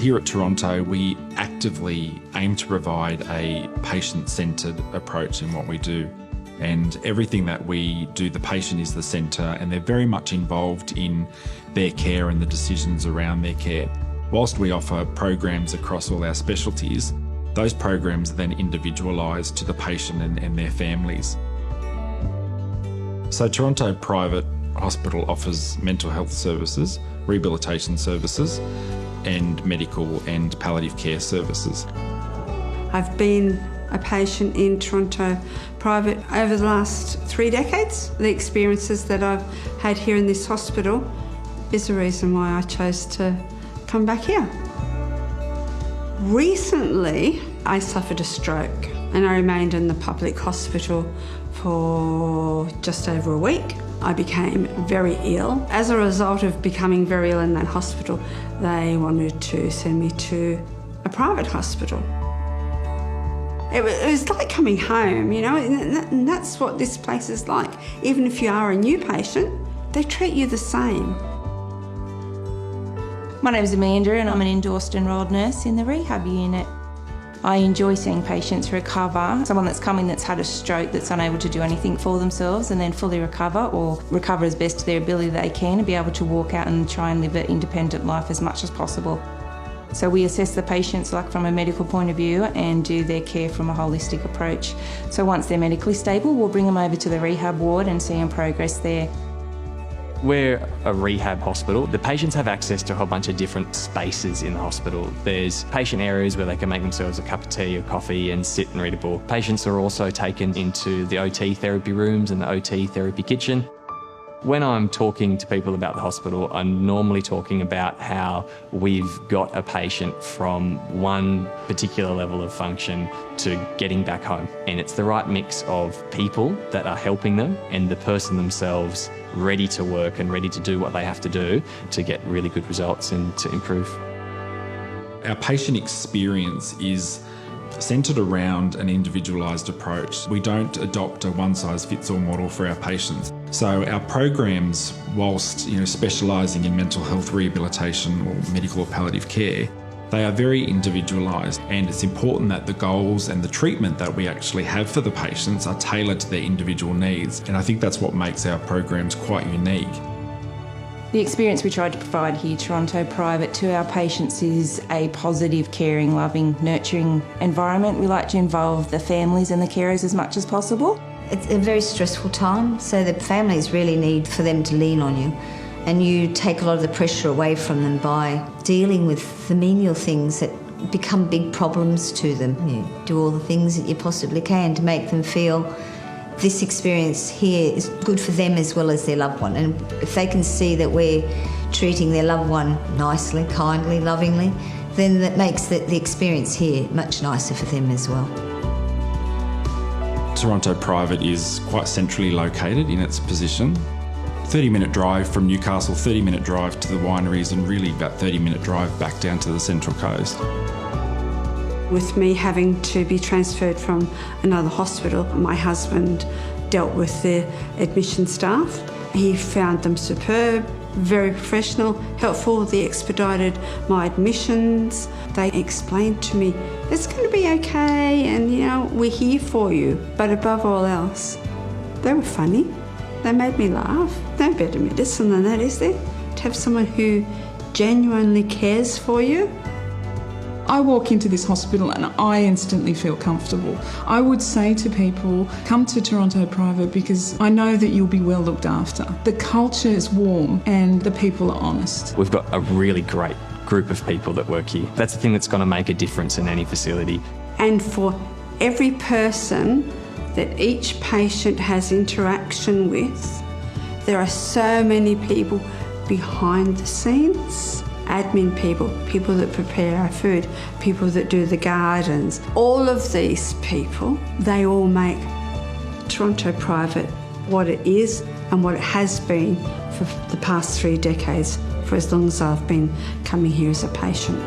Here at Toronto, we actively aim to provide a patient-centred approach in what we do. And everything that we do, the patient is the centre, and they're very much involved in their care and the decisions around their care. Whilst we offer programs across all our specialties, those programs are then individualised to the patient and their families. So Toronto Private Hospital offers mental health services, rehabilitation services, and medical and palliative care services. I've been a patient in Toronto Private over the last 3 decades. The experiences that I've had here in this hospital is the reason why I chose to come back here. Recently, I suffered a stroke and I remained in the public hospital for just over a week. I became very ill. As a result of becoming very ill in that hospital, they wanted to send me to a private hospital. It was like coming home, you know, and that's what this place is like. Even if you are a new patient, they treat you the same. My name's Amanda and I'm an endorsed enrolled nurse in the rehab unit. I enjoy seeing patients recover. Someone that's come in that's had a stroke, that's unable to do anything for themselves, and then fully recover or recover as best to their ability they can and be able to walk out and try and live an independent life as much as possible. So we assess the patients like from a medical point of view and do their care from a holistic approach. So once they're medically stable, we'll bring them over to the rehab ward and see them progress there. We're a rehab hospital. The patients have access to a whole bunch of different spaces in the hospital. There's patient areas where they can make themselves a cup of tea or coffee and sit and read a book. Patients are also taken into the OT therapy rooms and the OT therapy kitchen. When I'm talking to people about the hospital, I'm normally talking about how we've got a patient from one particular level of function to getting back home. And it's the right mix of people that are helping them and the person themselves ready to work and ready to do what they have to do to get really good results and to improve. Our patient experience is centred around an individualised approach. We don't adopt a one-size-fits-all model for our patients. So our programs, whilst specialising in mental health rehabilitation or medical or palliative care, they are very individualised, and it's important that the goals and the treatment that we actually have for the patients are tailored to their individual needs. And I think that's what makes our programs quite unique. The experience we tried to provide here, Toronto Private, to our patients is a positive, caring, loving, nurturing environment. We like to involve the families and the carers as much as possible. It's a very stressful time, so the families really need for them to lean on you, and you take a lot of the pressure away from them by dealing with the menial things that become big problems to them. You do all the things that you possibly can to make them feel this experience here is good for them as well as their loved one. And if they can see that we're treating their loved one nicely, kindly, lovingly, then that makes the experience here much nicer for them as well. Toronto Private is quite centrally located in its position. 30-minute drive from Newcastle, 30-minute drive to the wineries, and really about 30-minute drive back down to the Central Coast. With me having to be transferred from another hospital, my husband dealt with the admission staff. He found them superb, very professional, helpful. They expedited my admissions. They explained to me, it's going to be okay, and we're here for you. But above all else, they were funny. They made me laugh. No better medicine than that, is there? To have someone who genuinely cares for you. I walk into this hospital and I instantly feel comfortable. I would say to people, come to Toronto Private because I know that you'll be well looked after. The culture is warm and the people are honest. We've got a really great group of people that work here. That's the thing that's going to make a difference in any facility. And for every person that each patient has interaction with, there are so many people behind the scenes. Admin people, people that prepare our food, people that do the gardens. All of these people, they all make Toronto Private what it is and what it has been for the past 3 decades, for as long as I've been coming here as a patient.